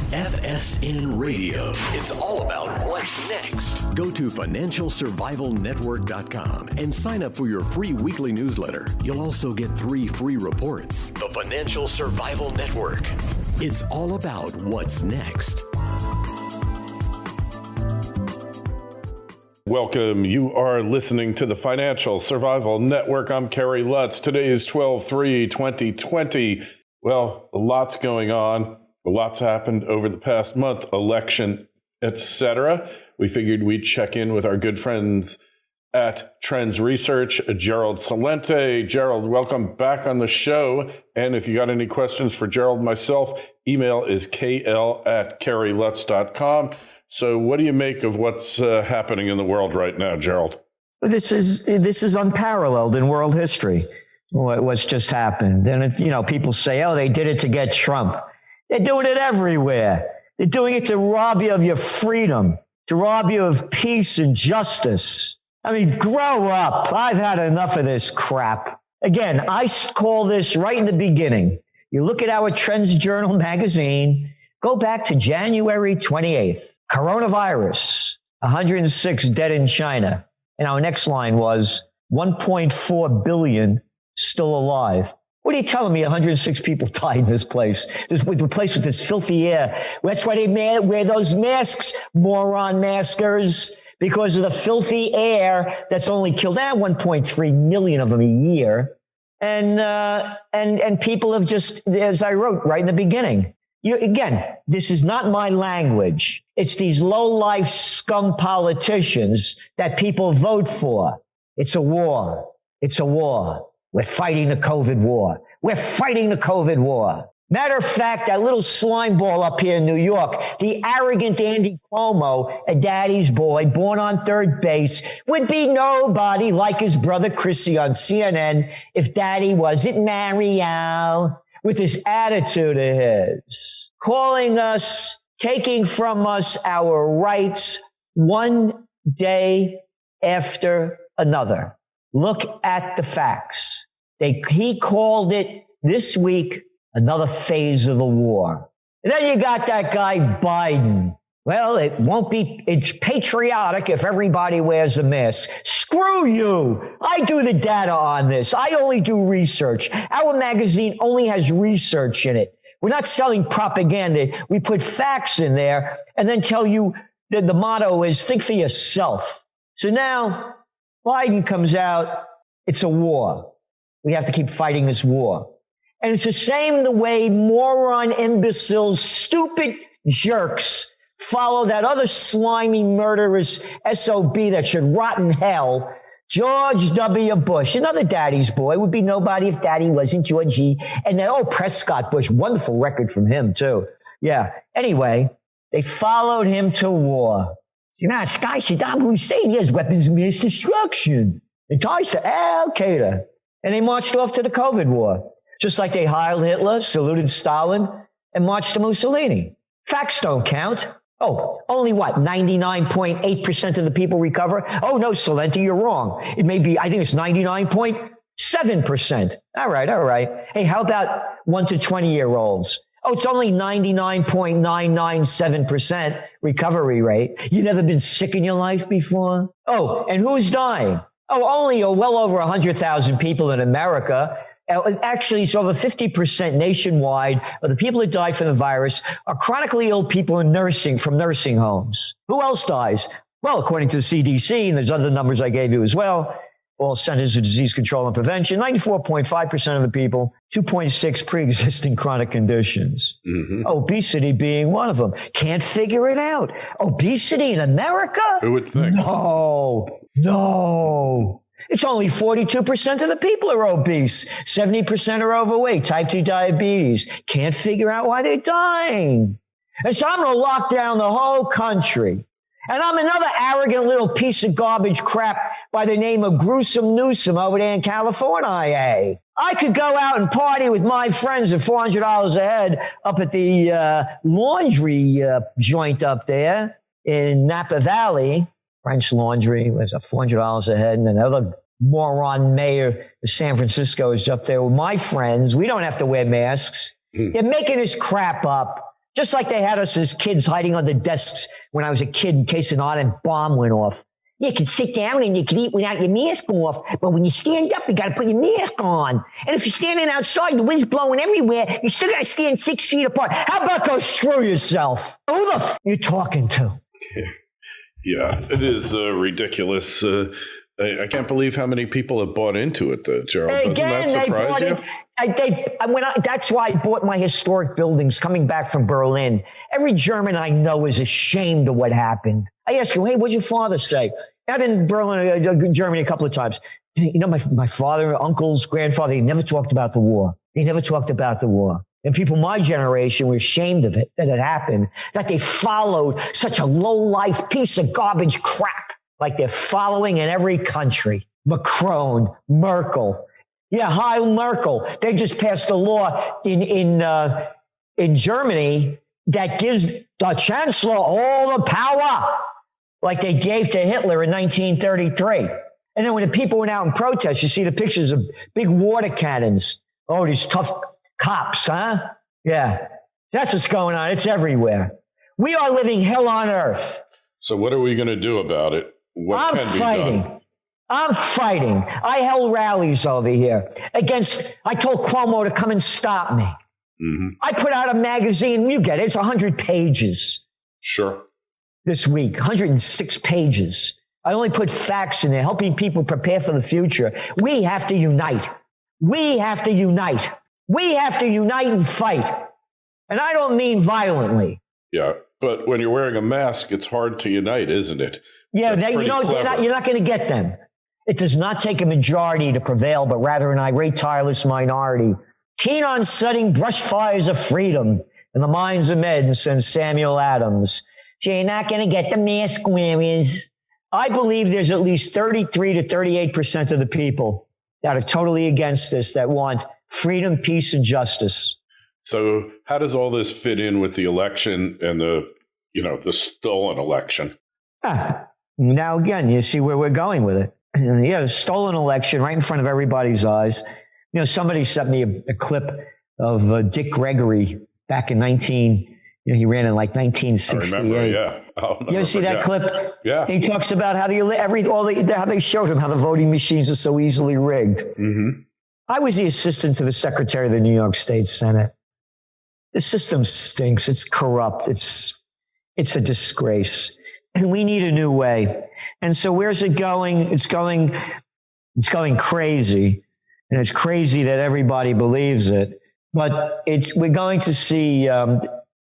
FSN Radio. It's all about what's next. Go to financialsurvivalnetwork.com and sign up for your free weekly newsletter. You'll also get 3 free reports. The Financial Survival Network. It's all about what's next. Welcome. You are listening to the Financial Survival Network. I'm Kerry Lutz. Today is 12/3/2020. Well, a lot's going on. A lot's happened over the past month, election, etc. We figured we'd check in with our good friends at Trends Research, Gerald Celente. Gerald, welcome back on the show. And if you got any questions for Gerald, myself, email is kl@kerrylutz.com. So what do you make of what's happening in the world right now, Gerald? This is unparalleled in world history, what's just happened. And, people say, oh, they did it to get Trump. They're doing it everywhere. They're doing it to rob you of your freedom, to rob you of peace and justice. I mean, grow up. I've had enough of this crap. Again, I call this right in the beginning. You look at our Trends Journal magazine, go back to January 28th. Coronavirus, 106 dead in China. And our next line was 1.4 billion still alive. What are you telling me? 106 people died in this place. This place with this filthy air. That's why they wear those masks, moron maskers, because of the filthy air that's only killed 1.3 million of them a year. And people have just, as I wrote right in the beginning, again, this is not my language. It's these low-life scum politicians that people vote for. It's a war. It's a war. We're fighting the COVID war. We're fighting the COVID war. Matter of fact, that little slime ball up here in New York, the arrogant Andy Cuomo, a daddy's boy, born on third base, would be nobody like his brother Chrissy on CNN if daddy wasn't Mario, with his attitude of his, calling us, taking from us our rights one day after another. Look at the facts. He called it this week another phase of the war. And then you got that guy Biden. Well, it's patriotic if everybody wears a mask. Screw you. I do the data on this. I only do research. Our magazine only has research in it. We're not selling propaganda. We put facts in there and then tell you that the motto is think for yourself. So now Biden comes out, it's a war. We have to keep fighting this war. And it's the same the way moron, imbeciles, stupid jerks follow that other slimy, murderous SOB that should rot in hell, George W. Bush. Another daddy's boy. Would be nobody if daddy wasn't Georgie. And then, Prescott Bush. Wonderful record from him, too. Yeah. Anyway, they followed him to war. This guy Saddam Hussein, he has weapons of mass destruction. It ties to Al-Qaeda. And they marched off to the COVID war. Just like they hailed Hitler, saluted Stalin, and marched to Mussolini. Facts don't count. Only 99.8% of the people recover? Oh, no, Celente, you're wrong. It may be, I think it's 99.7%. All right. Hey, how about 1 to 20-year-olds? It's only 99.997% recovery rate. You never been sick in your life before? And who's dying? Only well over 100,000 people in America. Actually, it's over 50% nationwide of the people that die from the virus are chronically ill people from nursing homes. Who else dies? Well, according to the CDC, and there's other numbers I gave you as well, all Centers of Disease Control and Prevention, 94.5% of the people, 2.6 pre-existing chronic conditions. Mm-hmm. Obesity being one of them. Can't figure it out. Obesity in America? Who would think? No. It's only 42% of the people are obese. 70% are overweight, type 2 diabetes. Can't figure out why they're dying. And so I'm going to lock down the whole country. And I'm another arrogant little piece of garbage crap by the name of Gruesome Newsom over there in California. I could go out and party with my friends at $400 a head up at the laundry joint up there in Napa Valley. French Laundry was $400 a head, and another moron mayor of San Francisco is up there with my friends. We don't have to wear masks. They're making this crap up. Just like they had us as kids hiding under desks when I was a kid in case an ardent bomb went off. You can sit down and you can eat without your mask off, but when you stand up, you got to put your mask on. And if you're standing outside, the wind's blowing everywhere, you still got to stand 6 feet apart. How about go screw yourself? Who the you talking to? Yeah, it is ridiculous. I can't believe how many people have bought into it, though, Gerald. Doesn't that surprise you? That's why I bought my historic buildings coming back from Berlin. Every German I know is ashamed of what happened. I ask you, hey, what'd your father say? I've been in Berlin, Germany a couple of times. You know, my father, uncles, grandfather, they never talked about the war. They never talked about the war. And people my generation were ashamed of it, that it happened, that they followed such a low-life piece of garbage crap like they're following in every country. Macron, Merkel. Yeah, hi, Merkel. They just passed a law in Germany that gives the chancellor all the power like they gave to Hitler in 1933. And then when the people went out in protest, you see the pictures of big water cannons. Oh, these tough cops, huh? Yeah, that's what's going on. It's everywhere. We are living hell on earth. So what are we going to do about it? What can be done? I'm fighting. I held rallies over here I told Cuomo to come and stop me. Mm-hmm. I put out a magazine. You get it. It's 100 pages. Sure. This week, 106 pages. I only put facts in there, helping people prepare for the future. We have to unite. We have to unite. We have to unite and fight. And I don't mean violently. Yeah, but when you're wearing a mask, it's hard to unite, isn't it? Yeah, you're not going to get them. It does not take a majority to prevail, but rather an irate, tireless minority. Keen on setting brushfires of freedom in the minds of men, says Samuel Adams. So you're not going to get the mask wearers. I believe there's at least 33 to 38% of the people that are totally against this, that want freedom, peace, and justice. So how does all this fit in with the election and the stolen election? Now, again, you see where we're going with it. Yeah, the stolen election right in front of everybody's eyes. You know, somebody sent me a clip of Dick Gregory back in he ran in like 1968. I remember, yeah. You ever see that clip? Yeah. He talks about how how they showed him how the voting machines are so easily rigged. Mm-hmm. I was the assistant to the Secretary of the New York State Senate. The system stinks. It's corrupt. It's a disgrace. And we need a new way. And so where's it going? It's going crazy. And it's crazy that everybody believes it. But we're going to see,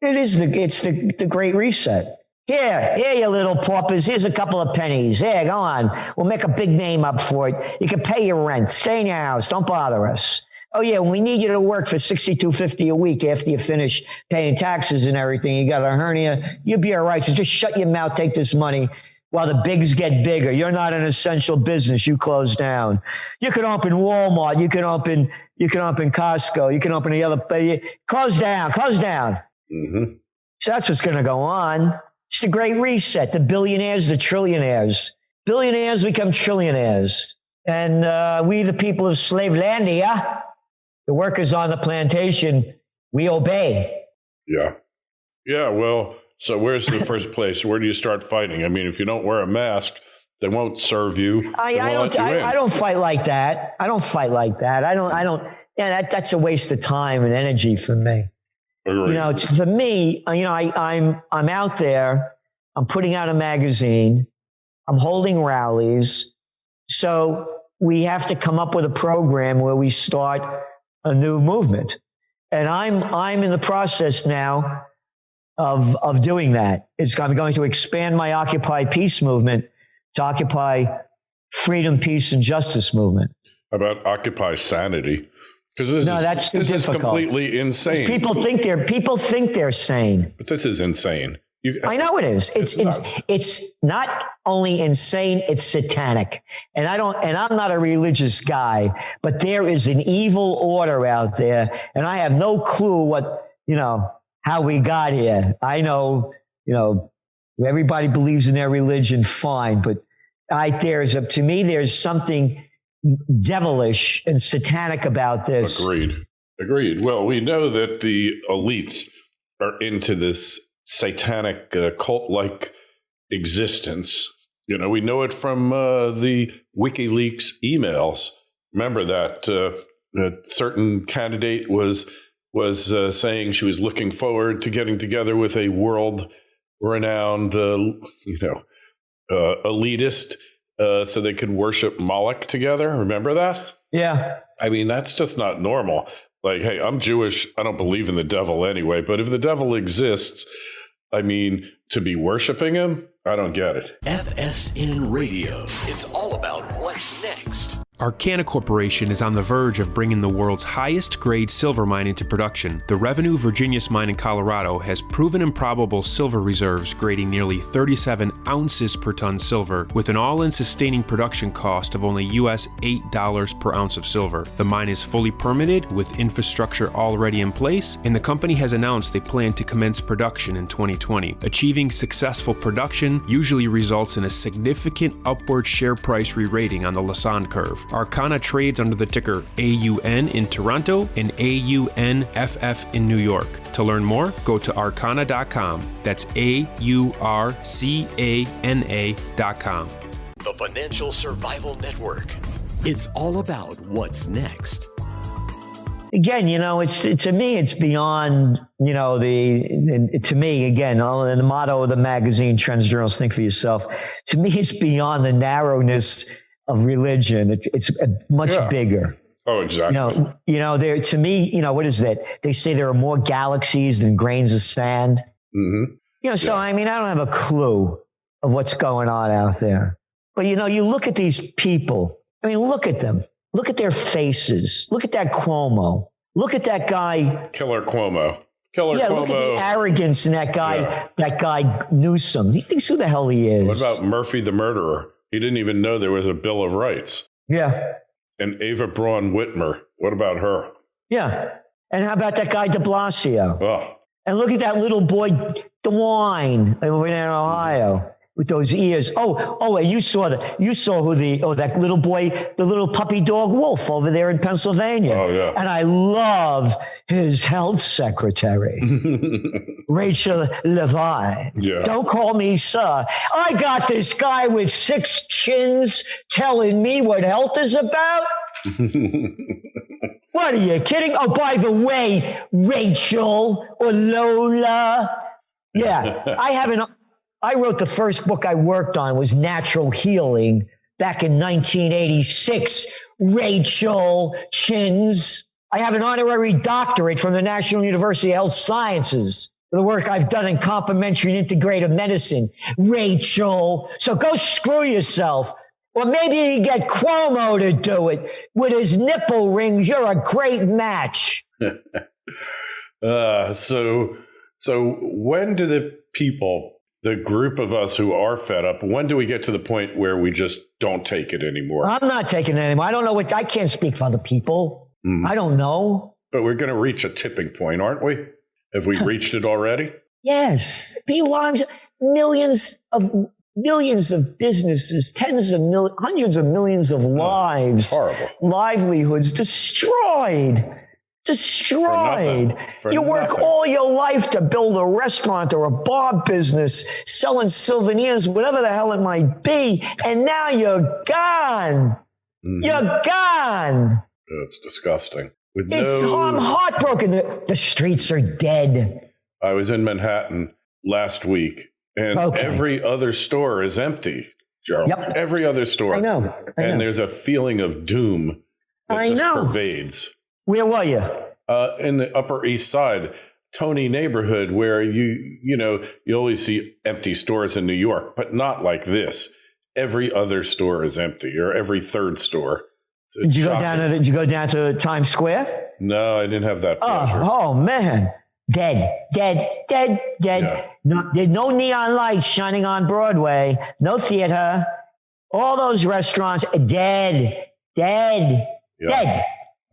it's the Great Reset. Here, you little paupers. Here's a couple of pennies. Here, go on. We'll make a big name up for it. You can pay your rent. Stay in your house. Don't bother us. Oh, yeah, we need you to work for $62.50 a week after you finish paying taxes and everything. You got a hernia. You'll be all right. So just shut your mouth, take this money while the bigs get bigger. You're not an essential business. You close down. You can open Walmart. You can open Costco. You can open the other. Close down. Mm-hmm. So that's what's going to go on. It's the Great Reset. The billionaires, the trillionaires. Billionaires become trillionaires. And we, the people of Slavelandia, the workers on the plantation, we obey. Yeah. Yeah, well, so where's the first place? Where do you start fighting? I mean, if you don't wear a mask, they won't serve you. I don't fight like that. Yeah, that's a waste of time and energy for me. Agreed. For me, I'm out there. I'm putting out a magazine. I'm holding rallies. So we have to come up with a program where we start a new movement. And I'm in the process now of doing that. I'm going to expand my Occupy Peace movement to Occupy Freedom, Peace, and Justice movement. How about Occupy Sanity? Because that's too difficult. Is completely insane. People think they're sane. But this is insane. I know it is. It's not only insane, it's satanic. And I'm not a religious guy, but there is an evil order out there, and I have no clue how we got here. I know, everybody believes in their religion, fine, but to me, there's something devilish and satanic about this. Agreed. Well, we know that the elites are into this satanic cult-like existence. You know, we know it from the WikiLeaks emails. Remember that a certain candidate was saying she was looking forward to getting together with a world-renowned, elitist, so they could worship Moloch together. Remember that? Yeah. I mean, that's just not normal. Like, hey, I'm Jewish. I don't believe in the devil anyway. But if the devil exists, I mean, to be worshiping him, I don't get it. FSN Radio. It's all about what's next. Arcana Corporation is on the verge of bringing the world's highest grade silver mine into production. The Revenue Virginius mine in Colorado has proven improbable silver reserves grading nearly 37 ounces per ton silver, with an all-in sustaining production cost of only US $8 per ounce of silver. The mine is fully permitted with infrastructure already in place, and the company has announced they plan to commence production in 2020. Achieving successful production usually results in a significant upward share price re-rating on the Lassonde curve. Arcana trades under the ticker AUN in Toronto and AUNFF in New York. To learn more, go to arcana.com. That's AURCANA.com. The Financial Survival Network. It's all about what's next. Again, you know, to me, it's beyond, you know, to me, again, the motto of the magazine, Trends Journals, Think for Yourself. To me, it's beyond the narrowness of religion. It's much bigger. Oh, exactly. You know, there, to me, you know, what is that? They say there are more galaxies than grains of sand. Mm-hmm. You know, so I mean, I don't have a clue of what's going on out there. But, you know, you look at these people. I mean, look at them. Look at their faces. Look at that Cuomo. Look at that guy. Killer Cuomo. Killer Cuomo. Look at the arrogance in that guy, that guy Newsom. He thinks who the hell he is. What about Murphy the murderer? He didn't even know there was a Bill of Rights. Yeah. And Ava Braun Whitmer. What about her? Yeah. And how about that guy de Blasio? Oh. And look at that little boy, DeWine, over there in Ohio, with those ears. And you saw that little boy, the little puppy dog Wolf over there in Pennsylvania. Oh, yeah. And I love his health secretary, Rachel Levi. Yeah. Don't call me sir. I got this guy with 6 chins telling me what health is about. What are you kidding? Oh, by the way, Rachel or Lola. Yeah, I wrote the first book I worked on was Natural Healing back in 1986. Rachel Chins. I have an honorary doctorate from the National University of Health Sciences for the work I've done in complementary and integrative medicine. Rachel. So go screw yourself. Or maybe you get Cuomo to do it with his nipple rings. You're a great match. So when do the people, the group of us who are fed up, when do we get to the point where we just don't take it anymore? I'm not taking it anymore. I don't know I can't speak for other people. I don't know. But we're going to reach a tipping point, aren't we? Have we reached it already? Yes. Belongs millions of businesses, hundreds of millions of lives, livelihoods destroyed. For You work nothing. all your life to build a restaurant or a bar business, selling souvenirs, whatever the hell it might be, and now you're gone. Mm-hmm. You're gone. It's disgusting. I'm heartbroken. The streets are dead. I was in Manhattan last week, and every other store is empty, Gerald. Yep. Every other store. I know. There's a feeling of doom that pervades. Where were you? In the Upper East Side, Tony neighborhood, where you always see empty stores in New York, but not like this. Every other store is empty, or every third store. Did you go down to Times Square? No, I didn't have that pleasure. Oh man. Dead. Yeah. No, there's no neon lights shining on Broadway. No theater. All those restaurants, dead. Yeah. Dead.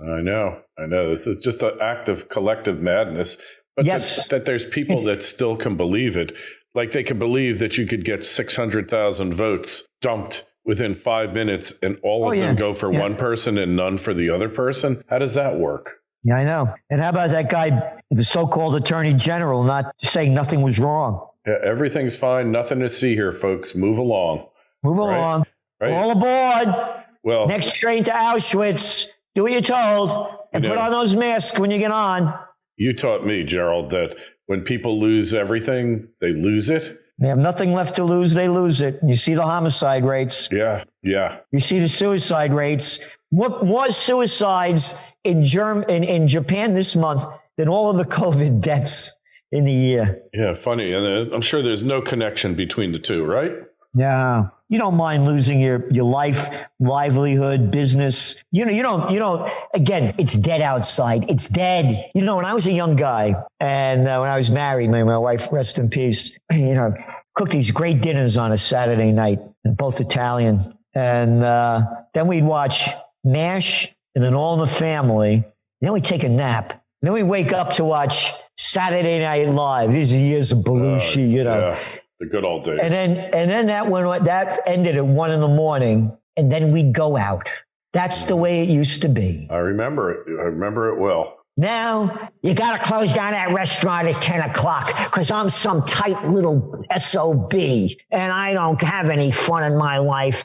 I know. This is just an act of collective madness. But yes. that there's people that still can believe it. Like they can believe that you could get 600,000 votes dumped within 5 minutes and all of them go for one person and none for the other person. How does that work? Yeah, I know. And how about that guy, the so-called attorney general, not saying nothing was wrong? Yeah, everything's fine. Nothing to see here, folks. Move along. Move along. Right? All aboard. Well, next train to Auschwitz. Do what you're told and put on those masks when you get on. You taught me, Gerald, that when people lose everything, they lose it. They have nothing left to lose. They lose it. You see the homicide rates. Yeah. You see the suicide rates. What was suicides in Japan this month than all of the COVID deaths in the year? Yeah, funny. And I'm sure there's no connection between the two, right? Yeah. You don't mind losing your life, livelihood, business. You don't, again, it's dead outside. It's dead. You know, when I was a young guy and when I was married, my wife, rest in peace, cooked these great dinners on a Saturday night, both Italian. And then we'd watch MASH and then All in the Family. Then we'd take a nap. And then we wake up to watch Saturday Night Live. These are years of Belushi, Yeah. The good old days. And then that ended at 1 a.m, and then we'd go out. That's the way it used to be. I remember it. I remember it well. Now, you got to close down that restaurant at 10 o'clock because I'm some tight little SOB and I don't have any fun in my life.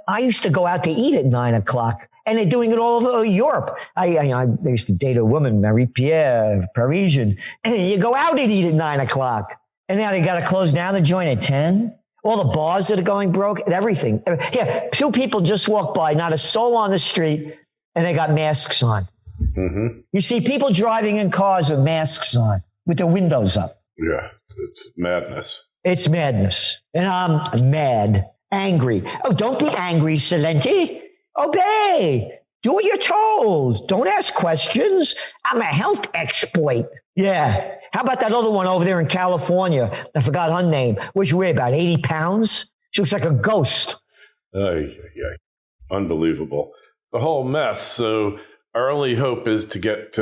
I used to go out to eat at 9 o'clock. And they're doing it all over Europe. I used to date a woman, Marie-Pierre, Parisian. And you go out and eat at 9 o'clock. And now they got to close down the joint at 10. All the bars that are going broke and everything. Yeah, 2 people just walked by, not a soul on the street, and they got masks on. Mm-hmm. You see people driving in cars with masks on, with their windows up. Yeah, it's madness. It's madness. And I'm mad, angry. Oh, don't be angry, Celente. Obey. Do what you're told. Don't ask questions. I'm a health exploit. Yeah. How about that other one over there in California? I forgot her name. What she weigh, about 80 pounds? She looks like a ghost. Unbelievable. The whole mess. So our only hope is to get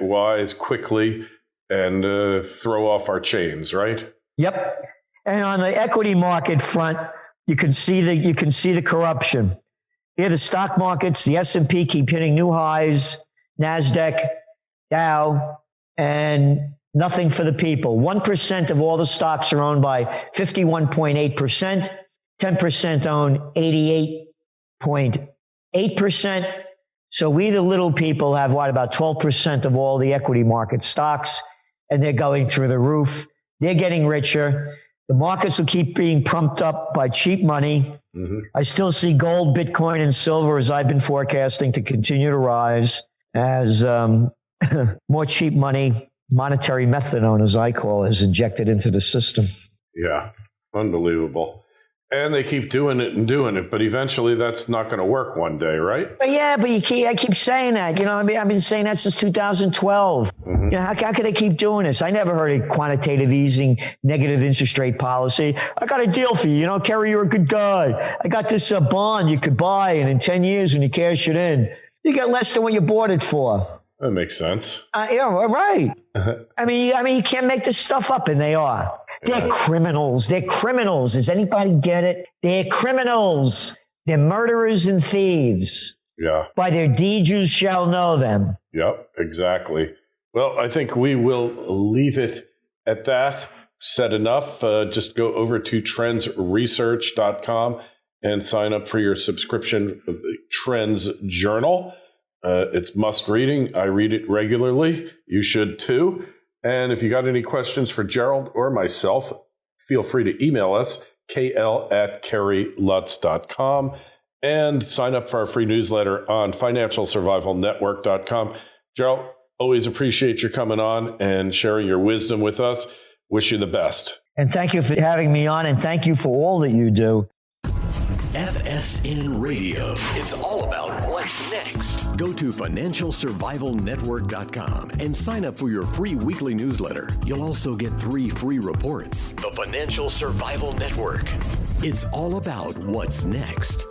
wise quickly and throw off our chains, right? Yep. And on the equity market front, you can see the corruption. Here, the stock markets, the S&P keep hitting new highs, NASDAQ, Dow, and nothing for the people. 1% of all the stocks are owned by 51.8%. 10% own 88.8%. So we, the little people, have about 12% of all the equity market stocks, and they're going through the roof. They're getting richer. The markets will keep being pumped up by cheap money. Mm-hmm. I still see gold, Bitcoin, and silver, as I've been forecasting, to continue to rise as more cheap money, monetary methadone, as I call it, is injected into the system. Yeah, unbelievable. And they keep doing it, but eventually that's not going to work one day, right? But I keep saying that. I've been saying that since 2012. Mm-hmm. How could they keep doing this? I never heard of quantitative easing, negative interest rate policy. I got a deal for you. Kerry, you're a good guy. I got this bond you could buy, and in 10 years when you cash it in, you get less than what you bought it for. That makes sense. Right. I mean, you can't make this stuff up, and they are. They're criminals. They're criminals. Does anybody get it? They're criminals. They're murderers and thieves. Yeah. By their deeds you shall know them. Yep, exactly. Well, I think we will leave it at that. Said enough. Just go over to trendsresearch.com and sign up for your subscription of the Trends Journal. It's must reading. I read it regularly. You should too. And if you got any questions for Gerald or myself, feel free to email us, kl@kerrylutz.com, and sign up for our free newsletter on financialsurvivalnetwork.com. Gerald, always appreciate your coming on and sharing your wisdom with us. Wish you the best. And thank you for having me on, and thank you for all that you do. FSN Radio. It's all about what's next. Go to financialsurvivalnetwork.com and sign up for your free weekly newsletter. You'll also get 3 free reports. The Financial Survival Network. It's all about what's next.